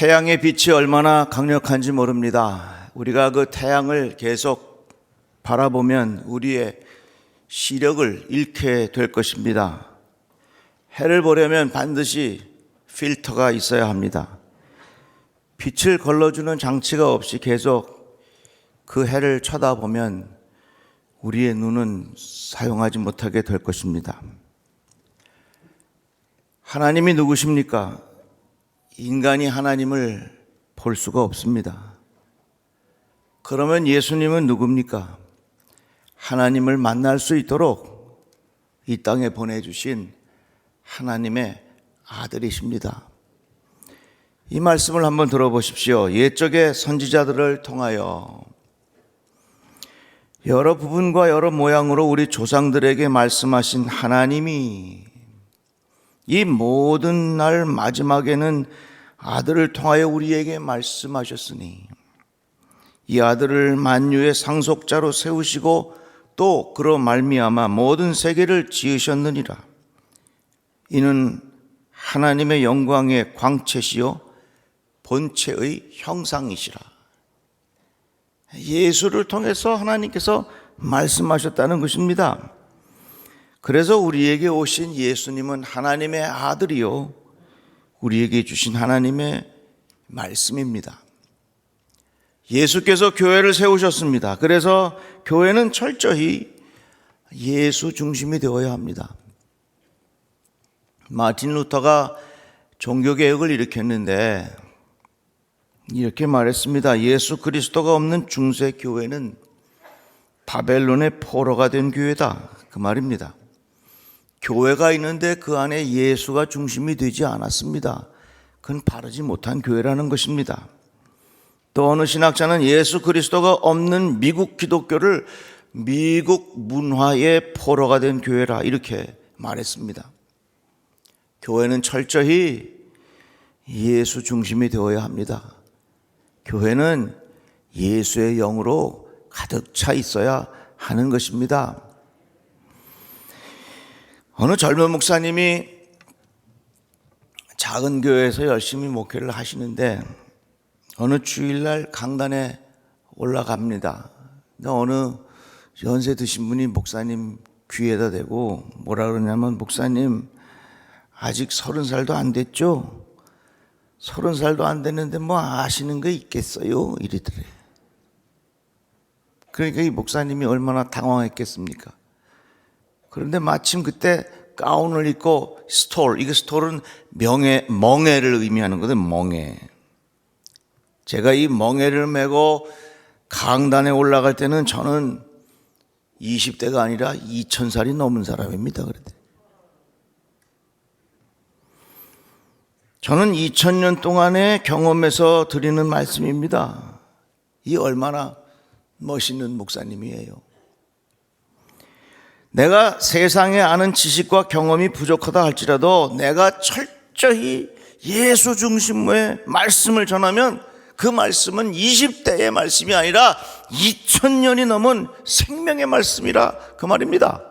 태양의 빛이 얼마나 강력한지 모릅니다. 우리가 그 태양을 계속 바라보면 우리의 시력을 잃게 될 것입니다. 해를 보려면 반드시 필터가 있어야 합니다. 빛을 걸러주는 장치가 없이 계속 그 해를 쳐다보면 우리의 눈은 사용하지 못하게 될 것입니다. 하나님이 누구십니까? 인간이 하나님을 볼 수가 없습니다. 그러면 예수님은 누굽니까? 하나님을 만날 수 있도록 이 땅에 보내주신 하나님의 아들이십니다. 이 말씀을 한번 들어보십시오. 옛적의 선지자들을 통하여 여러 부분과 여러 모양으로 우리 조상들에게 말씀하신 하나님이 이 모든 날 마지막에는 아들을 통하여 우리에게 말씀하셨으니 이 아들을 만유의 상속자로 세우시고 또 그로 말미암아 모든 세계를 지으셨느니라. 이는 하나님의 영광의 광채시요 본체의 형상이시라. 예수를 통해서 하나님께서 말씀하셨다는 것입니다. 그래서 우리에게 오신 예수님은 하나님의 아들이요 우리에게 주신 하나님의 말씀입니다. 예수께서 교회를 세우셨습니다. 그래서 교회는 철저히 예수 중심이 되어야 합니다. 마틴 루터가 종교개혁을 일으켰는데 이렇게 말했습니다. 예수 그리스도가 없는 중세 교회는 바벨론의 포로가 된 교회다. 그 말입니다. 교회가 있는데 그 안에 예수가 중심이 되지 않았습니다. 그건 바르지 못한 교회라는 것입니다. 또 어느 신학자는 예수 그리스도가 없는 미국 기독교를 미국 문화의 포로가 된 교회라 이렇게 말했습니다. 교회는 철저히 예수 중심이 되어야 합니다. 교회는 예수의 영으로 가득 차 있어야 하는 것입니다. 어느 젊은 목사님이 작은 교회에서 열심히 목회를 하시는데 어느 주일날 강단에 올라갑니다. 어느 연세 드신 분이 목사님 귀에다 대고 뭐라 그러냐면 목사님 아직 30살도 안 됐죠? 30살도 안 됐는데 뭐 아시는 거 있겠어요? 이러더래요. 그러니까 이 목사님이 얼마나 당황했겠습니까? 그런데 마침 그때 가운을 입고 이거 스톨은 멍에를 의미하는 거든 멍에. 제가 이 멍에를 메고 강단에 올라갈 때는 저는 20대가 아니라 2000살이 넘은 사람입니다. 그랬더니 저는 2000년 동안의 경험에서 드리는 말씀입니다. 이 얼마나 멋있는 목사님이에요. 내가 세상에 아는 지식과 경험이 부족하다 할지라도 내가 철저히 예수 중심의 말씀을 전하면 그 말씀은 20대의 말씀이 아니라 2000년이 넘은 생명의 말씀이라 그 말입니다.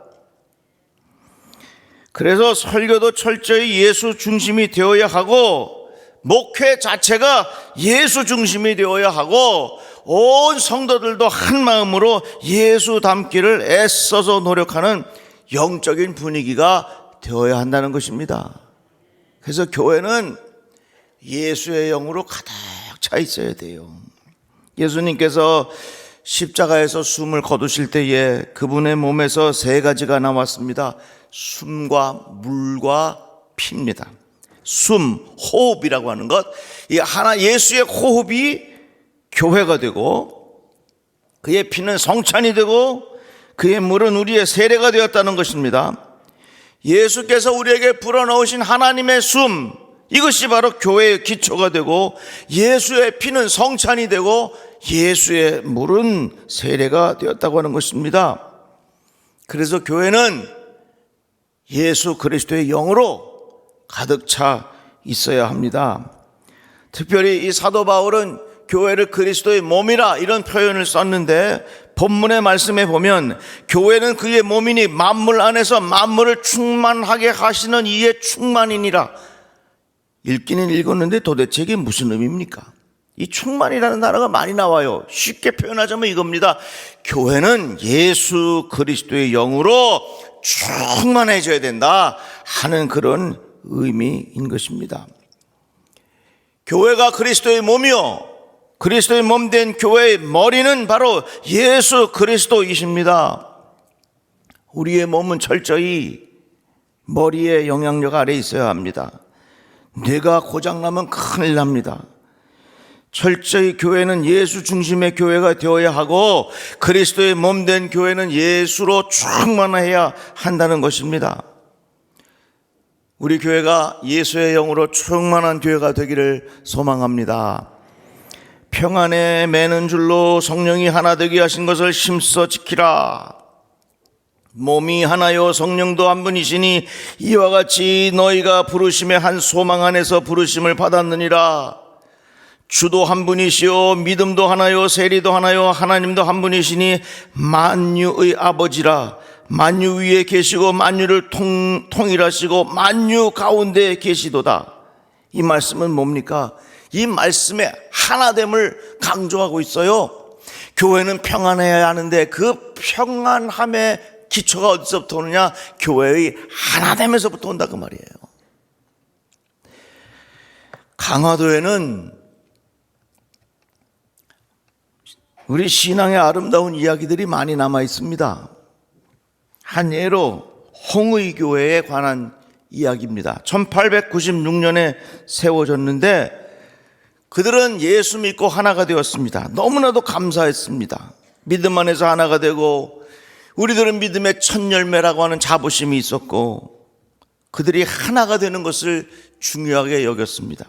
그래서 설교도 철저히 예수 중심이 되어야 하고 목회 자체가 예수 중심이 되어야 하고 온 성도들도 한 마음으로 예수 닮기를 애써서 노력하는 영적인 분위기가 되어야 한다는 것입니다. 그래서 교회는 예수의 영으로 가득 차 있어야 돼요. 예수님께서 십자가에서 숨을 거두실 때에 그분의 몸에서 세 가지가 나왔습니다. 숨과 물과 피입니다. 숨, 호흡이라고 하는 것, 이 하나 예수의 호흡이 교회가 되고 그의 피는 성찬이 되고 그의 물은 우리의 세례가 되었다는 것입니다. 예수께서 우리에게 불어넣으신 하나님의 숨, 이것이 바로 교회의 기초가 되고 예수의 피는 성찬이 되고 예수의 물은 세례가 되었다고 하는 것입니다. 그래서 교회는 예수 그리스도의 영으로 가득 차 있어야 합니다. 특별히 이 사도 바울은 교회를 그리스도의 몸이라 이런 표현을 썼는데 본문의 말씀에 보면 교회는 그의 몸이니 만물 안에서 만물을 충만하게 하시는 이의 충만이니라. 읽기는 읽었는데 도대체 이게 무슨 의미입니까? 이 충만이라는 단어가 많이 나와요. 쉽게 표현하자면 이겁니다. 교회는 예수 그리스도의 영으로 충만해져야 된다 하는 그런 의미인 것입니다. 교회가 그리스도의 몸이요, 그리스도의 몸 된 교회의 머리는 바로 예수 그리스도이십니다. 우리의 몸은 철저히 머리의 영향력 아래 있어야 합니다. 뇌가 고장나면 큰일 납니다. 철저히 교회는 예수 중심의 교회가 되어야 하고 그리스도의 몸 된 교회는 예수로 충만해야 한다는 것입니다. 우리 교회가 예수의 영으로 충만한 교회가 되기를 소망합니다. 평안에 매는 줄로 성령이 하나 되게 하신 것을 힘써 지키라. 몸이 하나요 성령도 한 분이시니 이와 같이 너희가 부르심의 한 소망 안에서 부르심을 받았느니라. 주도 한 분이시요 믿음도 하나요 세리도 하나요 하나님도 한 분이시니 만유의 아버지라. 만유 위에 계시고 만유를 통일하시고 만유 가운데 계시도다. 이 말씀은 뭡니까? 이 말씀의 하나됨을 강조하고 있어요. 교회는 평안해야 하는데 그 평안함의 기초가 어디서부터 오느냐? 교회의 하나됨에서부터 온다 그 말이에요. 강화도에는 우리 신앙의 아름다운 이야기들이 많이 남아 있습니다. 한 예로 홍의교회에 관한 이야기입니다. 1896년에 세워졌는데 그들은 예수 믿고 하나가 되었습니다. 너무나도 감사했습니다. 믿음 안에서 하나가 되고 우리들은 믿음의 첫 열매라고 하는 자부심이 있었고 그들이 하나가 되는 것을 중요하게 여겼습니다.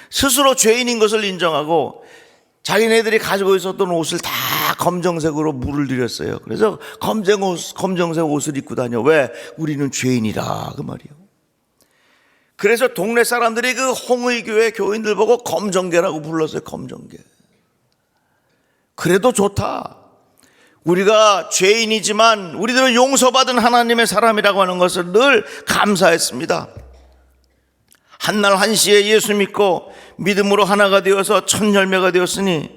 스스로 죄인인 것을 인정하고 자기네들이 가지고 있었던 옷을 다 검정색으로 물을 들였어요. 그래서 검정색 옷을 입고 다녀. 왜? 우리는 죄인이라 그 말이에요. 그래서 동네 사람들이 그 홍의교회 교인들 보고 검정개라고 불렀어요. 검정개. 그래도 좋다. 우리가 죄인이지만 우리들은 용서받은 하나님의 사람이라고 하는 것을 늘 감사했습니다. 한날 한시에 예수 믿고 믿음으로 하나가 되어서 첫 열매가 되었으니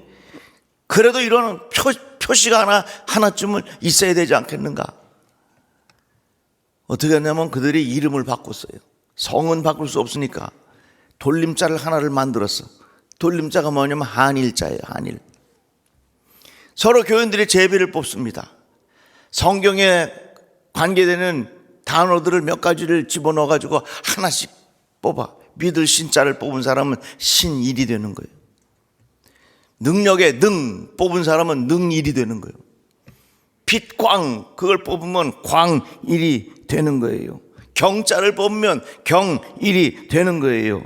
그래도 이런 표시가 하나쯤은 있어야 되지 않겠는가? 어떻게 했냐면 그들이 이름을 바꿨어요. 성은 바꿀 수 없으니까 돌림자를 하나를 만들었어. 돌림자가 뭐냐면 한일자예요. 한일. 서로 교인들이 제비를 뽑습니다. 성경에 관계되는 단어들을 몇 가지를 집어넣어가지고 하나씩 뽑아. 믿을 신자를 뽑은 사람은 신일이 되는 거예요. 능력의 능 뽑은 사람은 능일이 되는 거예요. 빛광 그걸 뽑으면 광일이 되는 거예요. 경자를 뽑으면 경일이 되는 거예요.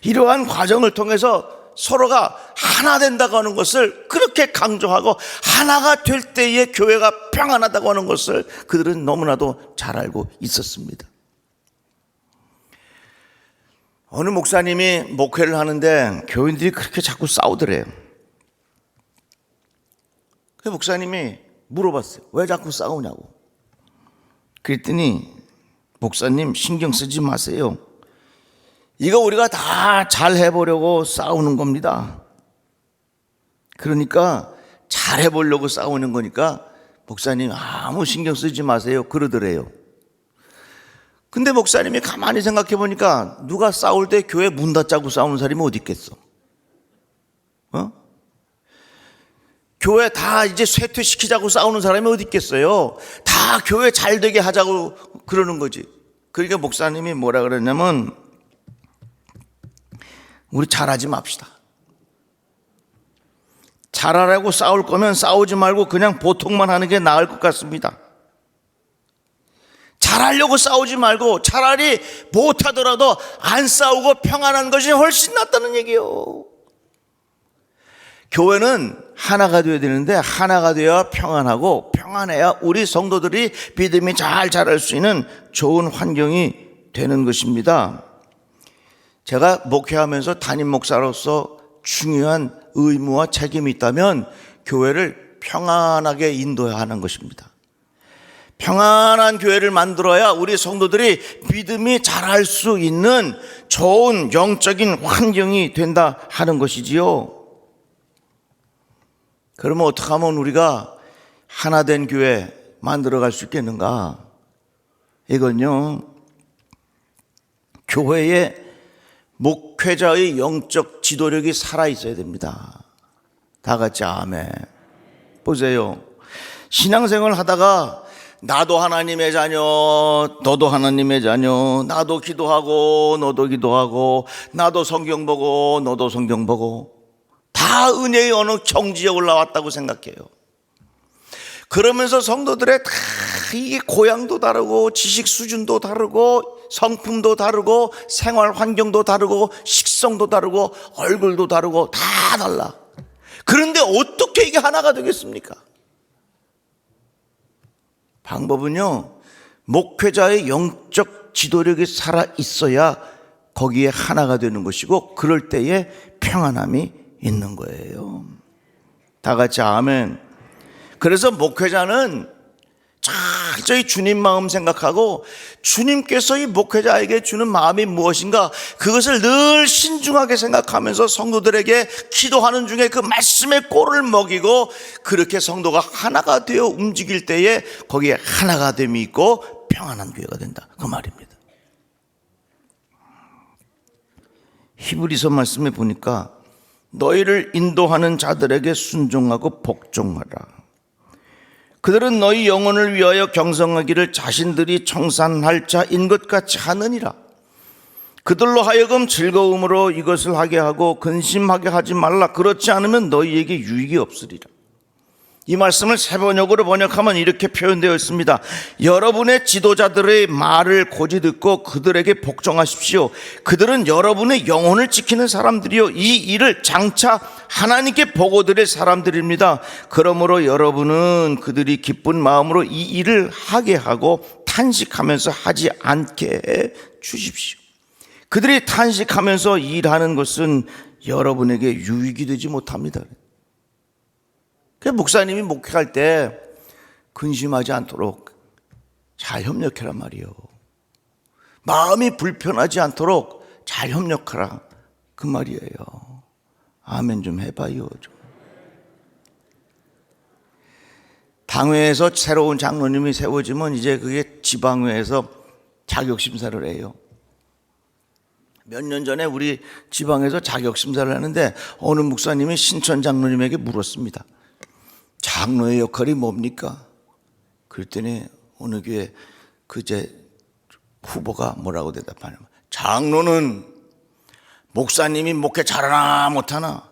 이러한 과정을 통해서 서로가 하나 된다고 하는 것을 그렇게 강조하고 하나가 될 때에 교회가 평안하다고 하는 것을 그들은 너무나도 잘 알고 있었습니다. 어느 목사님이 목회를 하는데 교인들이 그렇게 자꾸 싸우더래요. 그 목사님이 물어봤어요. 왜 자꾸 싸우냐고. 그랬더니 목사님 신경 쓰지 마세요. 이거 우리가 다 잘 해보려고 싸우는 겁니다. 그러니까 잘 해보려고 싸우는 거니까 목사님 아무 신경 쓰지 마세요. 그러더래요. 근데 목사님이 가만히 생각해 보니까 누가 싸울 때 교회 문 닫자고 싸우는 사람이 어디 있겠어? 교회 다 이제 쇠퇴시키자고 싸우는 사람이 어디 있겠어요? 다 교회 잘 되게 하자고 그러는 거지. 그러니까 목사님이 뭐라 그랬냐면 우리 잘하지 맙시다. 잘하라고 싸울 거면 싸우지 말고 그냥 보통만 하는 게 나을 것 같습니다. 잘하려고 싸우지 말고 차라리 못하더라도 안 싸우고 평안한 것이 훨씬 낫다는 얘기예요. 교회는 하나가 되어야 되는데 하나가 되어야 평안하고 평안해야 우리 성도들이 믿음이 잘 자랄 수 있는 좋은 환경이 되는 것입니다. 제가 목회하면서 담임 목사로서 중요한 의무와 책임이 있다면 교회를 평안하게 인도해야 하는 것입니다. 평안한 교회를 만들어야 우리 성도들이 믿음이 자랄 수 있는 좋은 영적인 환경이 된다 하는 것이지요. 그러면 어떻게 하면 우리가 하나된 교회 만들어갈 수 있겠는가? 이건요, 교회에 목회자의 영적 지도력이 살아있어야 됩니다. 다 같이 아멘. 보세요. 신앙생활 하다가 나도 하나님의 자녀, 너도 하나님의 자녀, 나도 기도하고 너도 기도하고, 나도 성경 보고 너도 성경 보고, 다 은혜의 어느 경지에 올라왔다고 생각해요. 그러면서 성도들의 다 이게 고향도 다르고 지식 수준도 다르고 성품도 다르고 생활 환경도 다르고 식성도 다르고 얼굴도 다르고 다 달라. 그런데 어떻게 이게 하나가 되겠습니까? 방법은요, 목회자의 영적 지도력이 살아 있어야 거기에 하나가 되는 것이고, 그럴 때에 평안함이 있는 거예요. 다 같이 아멘. 그래서 목회자는 철저히 주님 마음 생각하고, 주님께서 이 목회자에게 주는 마음이 무엇인가, 그것을 늘 신중하게 생각하면서 성도들에게 기도하는 중에 그 말씀의 꼴을 먹이고, 그렇게 성도가 하나가 되어 움직일 때에 거기에 하나가 됨이 있고 평안한 교회가 된다, 그 말입니다. 히브리서 말씀에 보니까 너희를 인도하는 자들에게 순종하고 복종하라. 그들은 너희 영혼을 위하여 경성하기를 자신들이 청산할 자인 것 같이 하느니라. 그들로 하여금 즐거움으로 이것을 하게 하고 근심하게 하지 말라. 그렇지 않으면 너희에게 유익이 없으리라. 이 말씀을 새 번역으로 번역하면 이렇게 표현되어 있습니다. 여러분의 지도자들의 말을 고지 듣고 그들에게 복종하십시오. 그들은 여러분의 영혼을 지키는 사람들이요, 이 일을 장차 하나님께 보고드릴 사람들입니다. 그러므로 여러분은 그들이 기쁜 마음으로 이 일을 하게 하고 탄식하면서 하지 않게 해 주십시오. 그들이 탄식하면서 일하는 것은 여러분에게 유익이 되지 못합니다. 그래서 목사님이 목회할 때 근심하지 않도록 잘 협력해란 말이에요. 마음이 불편하지 않도록 잘 협력하라, 그 말이에요. 아멘 좀 해봐요. 좀. 당회에서 새로운 장로님이 세워지면 이제 그게 지방회에서 자격심사를 해요. 몇 년 전에 우리 지방에서 자격심사를 하는데 어느 목사님이 신천 장로님에게 물었습니다. 장로의 역할이 뭡니까? 그랬더니 어느 교회 그제 후보가 뭐라고 대답하냐면, 장로는 목사님이 목회 잘하나 못하나,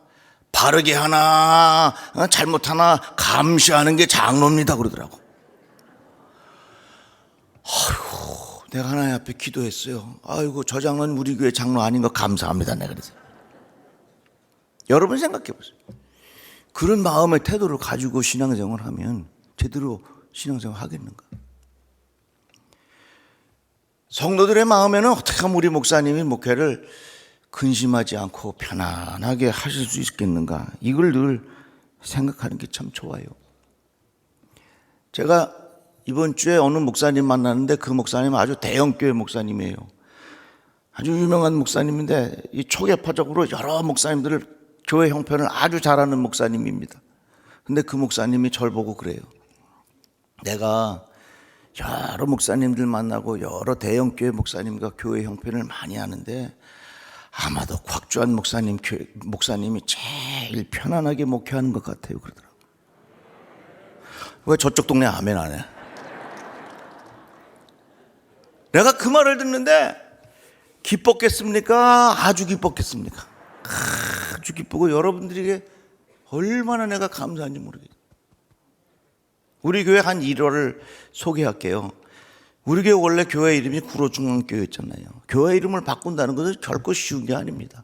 바르게 하나 잘못하나 감시하는 게 장로입니다 그러더라고. 아이고, 내가 하나님 앞에 기도했어요. 아이고, 저 장로는 우리 교회 장로 아닌 거 감사합니다. 내가 그래서. 여러분 생각해 보세요. 그런 마음의 태도를 가지고 신앙생활을 하면 제대로 신앙생활을 하겠는가? 성도들의 마음에는 어떻게 하면 우리 목사님이 목회를 근심하지 않고 편안하게 하실 수 있겠는가? 이걸 늘 생각하는 게 참 좋아요. 제가 이번 주에 어느 목사님 만났는데 그 목사님은 아주 대형교회 목사님이에요. 아주 유명한 목사님인데 이 초계파적으로 여러 목사님들을 교회 형편을 아주 잘하는 목사님입니다. 근데 그 목사님이 저를 보고 그래요. 내가 여러 목사님들 만나고 여러 대형교회 목사님과 교회 형편을 많이 하는데 아마도 곽주한 목사님이 제일 편안하게 목회하는 것 같아요 그러더라고요. 왜 저쪽 동네 아멘 안 해? 내가 그 말을 듣는데 기뻤겠습니까? 아주 기뻤겠습니까? 아주 기쁘고 여러분들에게 얼마나 내가 감사한지 모르겠어요. 우리 교회 한 일화를 소개할게요. 우리 교회 원래 교회 이름이 구로중앙교회였잖아요. 교회 이름을 바꾼다는 것은 결코 쉬운 게 아닙니다.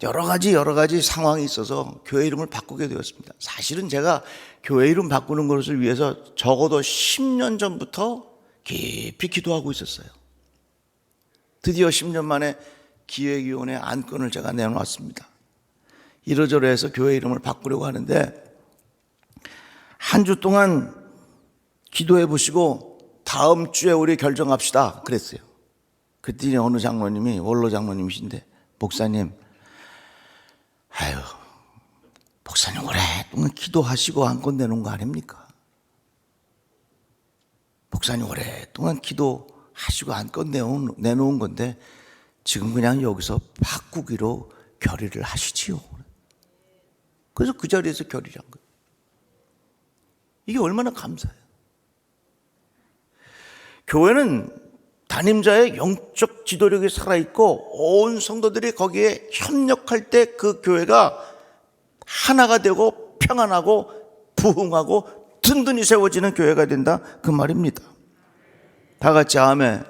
여러 가지 상황이 있어서 교회 이름을 바꾸게 되었습니다. 사실은 제가 교회 이름 바꾸는 것을 위해서 적어도 10년 전부터 깊이 기도하고 있었어요. 드디어 10년 만에 기획위원회 안건을 제가 내놓았습니다. 이러저러 해서 교회 이름을 바꾸려고 하는데 한 주 동안 기도해 보시고 다음 주에 우리 결정합시다 그랬어요. 그랬더니 어느 장로님이, 원로 장로님이신데, 목사님, 아유, 목사님 오랫동안 기도하시고 안건 내놓은 거 아닙니까? 목사님 오랫동안 기도하시고 안건 내놓은 건데 지금 그냥 여기서 바꾸기로 결의를 하시지요. 그래서 그 자리에서 결의를 한 거예요. 이게 얼마나 감사해요. 교회는 담임자의 영적 지도력이 살아있고 온 성도들이 거기에 협력할 때 그 교회가 하나가 되고 평안하고 부흥하고 든든히 세워지는 교회가 된다, 그 말입니다. 다 같이 아멘.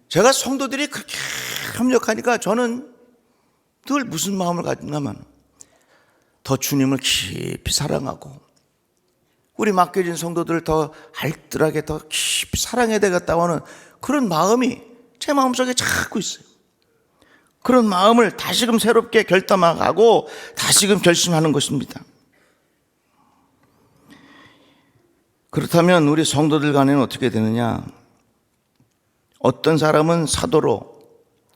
제가 성도들이 그렇게 협력하니까 저는 늘 무슨 마음을 가진다면 더 주님을 깊이 사랑하고 우리 맡겨진 성도들을 더 알뜰하게 더 깊이 사랑해야 되겠다고 하는 그런 마음이 제 마음속에 자꾸 있어요. 그런 마음을 다시금 새롭게 결단하고 다시금 결심하는 것입니다. 그렇다면 우리 성도들 간에는 어떻게 되느냐? 어떤 사람은 사도로,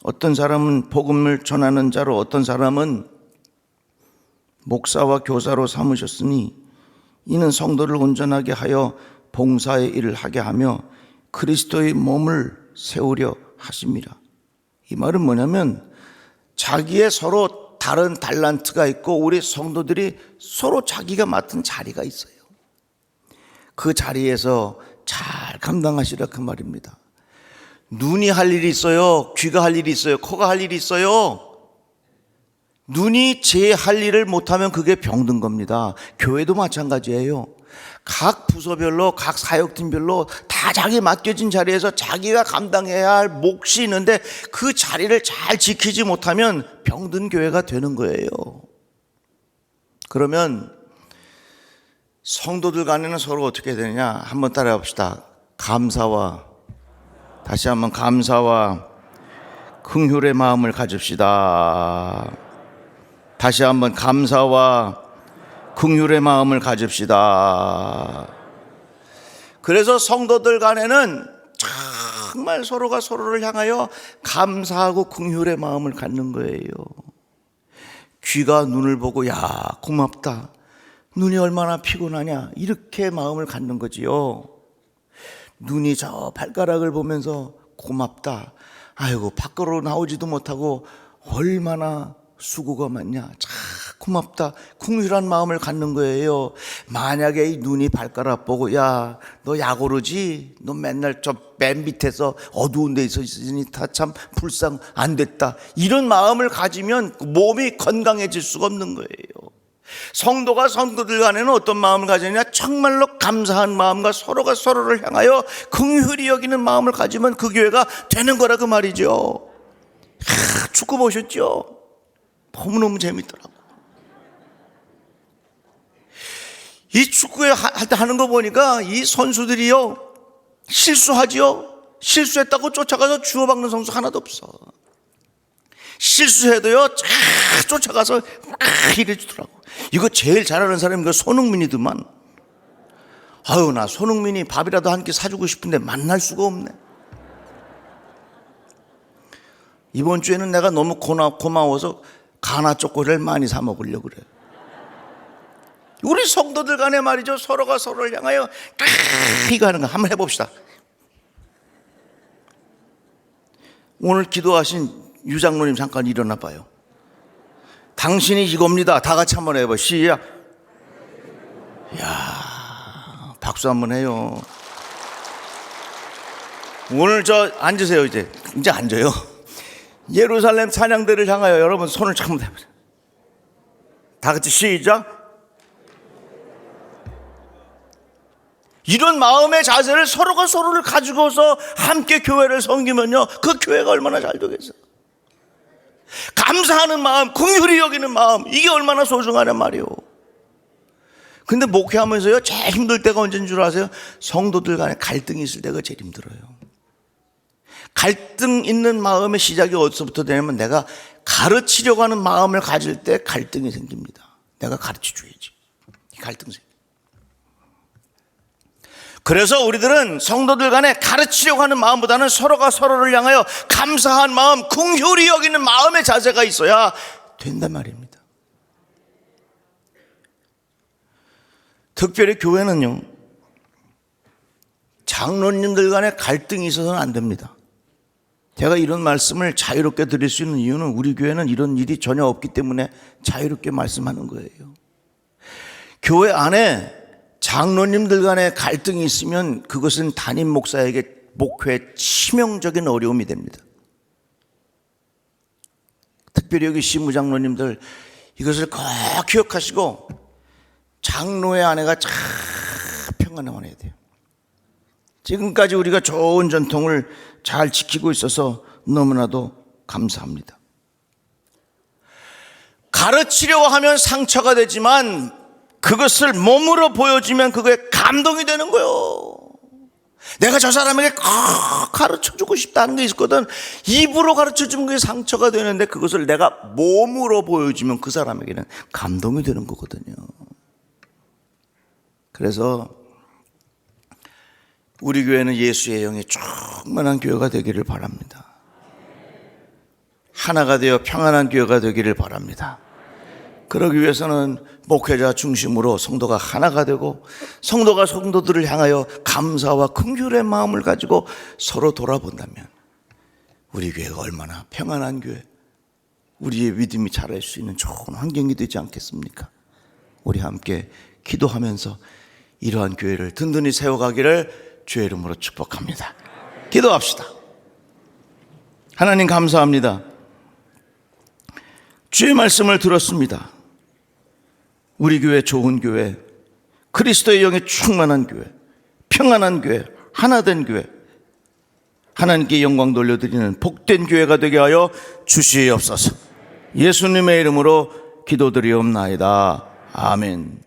어떤 사람은 복음을 전하는 자로, 어떤 사람은 목사와 교사로 삼으셨으니 이는 성도를 온전하게 하여 봉사의 일을 하게 하며 그리스도의 몸을 세우려 하심이라. 이 말은 뭐냐면 자기의 서로 다른 달란트가 있고 우리 성도들이 서로 자기가 맡은 자리가 있어요. 그 자리에서 잘 감당하시라, 그 말입니다. 눈이 할 일이 있어요. 귀가 할 일이 있어요. 코가 할 일이 있어요. 눈이 제 할 일을 못하면 그게 병든 겁니다. 교회도 마찬가지예요. 각 부서별로, 각 사역팀별로 다 자기 맡겨진 자리에서 자기가 감당해야 할 몫이 있는데 그 자리를 잘 지키지 못하면 병든 교회가 되는 거예요. 그러면 성도들 간에는 서로 어떻게 되느냐? 한번 따라해 봅시다. 감사와, 다시 한번 감사와 긍휼의 마음을 가집시다. 다시 한번 감사와 긍휼의 마음을 가집시다. 그래서 성도들 간에는 정말 서로가 서로를 향하여 감사하고 긍휼의 마음을 갖는 거예요. 귀가 눈을 보고 야 고맙다, 눈이 얼마나 피곤하냐, 이렇게 마음을 갖는 거지요. 눈이 저 발가락을 보면서 고맙다, 아이고 밖으로 나오지도 못하고 얼마나 수고가 많냐, 참 고맙다, 긍휼한 마음을 갖는 거예요. 만약에 이 눈이 발가락 보고 야 너 약오르지, 너 맨날 저 맨 밑에서 어두운 데 있으니 다 참 불쌍 안 됐다, 이런 마음을 가지면 몸이 건강해질 수가 없는 거예요. 성도가 성도들 간에는 어떤 마음을 가지느냐? 정말로 감사한 마음과 서로가 서로를 향하여 긍휼히 여기는 마음을 가지면 그 교회가 되는 거라, 그 말이죠. 축구 보셨죠? 너무너무 재밌더라고. 이 축구에 할 때 하는 거 보니까 이 선수들이요 실수하지요. 실수했다고 쫓아가서 주워박는 선수 하나도 없어. 실수해도요 쫙 쫓아가서 이래주더라고. 이거 제일 잘하는 사람이 그 손흥민이더만. 아유, 나 손흥민이 밥이라도 한 끼 사주고 싶은데 만날 수가 없네. 이번 주에는 내가 너무 고마워서 가나 초콜릿을 많이 사 먹으려고 그래. 우리 성도들 간에 말이죠, 서로가 서로를 향하여 이거 하는 거 한번 해봅시다. 오늘 기도하신 유 장로님 잠깐 일어나 봐요. 당신이 이겁니다. 다 같이 한번 해봐. 시작. 이야, 박수 한번 해요. 오늘 저 앉으세요. 이제 앉아요. 예루살렘 찬양대를 향하여 여러분 손을 한번 대보세요. 다 같이 시작. 이런 마음의 자세를 서로가 서로를 가지고서 함께 교회를 섬기면요, 그 교회가 얼마나 잘 되겠어요. 감사하는 마음, 긍휼히 여기는 마음, 이게 얼마나 소중하단 말이에요. 근데 목회하면서요 제일 힘들 때가 언제인 줄 아세요? 성도들 간에 갈등이 있을 때가 제일 힘들어요. 갈등 있는 마음의 시작이 어디서부터 되냐면 내가 가르치려고 하는 마음을 가질 때 갈등이 생깁니다. 내가 가르쳐줘야지. 이 갈등 생겨. 그래서 우리들은 성도들 간에 가르치려고 하는 마음보다는 서로가 서로를 향하여 감사한 마음, 긍휼히 여기는 마음의 자세가 있어야 된단 말입니다. 특별히 교회는요, 장로님들 간에 갈등이 있어서는 안 됩니다. 제가 이런 말씀을 자유롭게 드릴 수 있는 이유는 우리 교회는 이런 일이 전혀 없기 때문에 자유롭게 말씀하는 거예요. 교회 안에 장로님들 간에 갈등이 있으면 그것은 담임 목사에게 목회에 치명적인 어려움이 됩니다. 특별히 여기 시무장로님들 이것을 꼭 기억하시고 장로의 아내가 참 평안해야 돼요. 지금까지 우리가 좋은 전통을 잘 지키고 있어서 너무나도 감사합니다. 가르치려고 하면 상처가 되지만 그것을 몸으로 보여주면 그게 감동이 되는 거예요. 내가 저 사람에게 꼭 가르쳐주고 싶다는 게 있거든. 입으로 가르쳐주면 그게 상처가 되는데 그것을 내가 몸으로 보여주면 그 사람에게는 감동이 되는 거거든요. 그래서 우리 교회는 예수의 영이 충만한 교회가 되기를 바랍니다. 하나가 되어 평안한 교회가 되기를 바랍니다. 그러기 위해서는 목회자 중심으로 성도가 하나가 되고 성도가 성도들을 향하여 감사와 긍휼의 마음을 가지고 서로 돌아본다면 우리 교회가 얼마나 평안한 교회, 우리의 믿음이 자랄 수 있는 좋은 환경이 되지 않겠습니까? 우리 함께 기도하면서 이러한 교회를 든든히 세워가기를 주의 이름으로 축복합니다. 기도합시다. 하나님 감사합니다. 주의 말씀을 들었습니다. 우리 교회 좋은 교회, 그리스도의 영에 충만한 교회, 평안한 교회, 하나된 교회, 하나님께 영광 돌려드리는 복된 교회가 되게 하여 주시옵소서. 예수님의 이름으로 기도드리옵나이다. 아멘.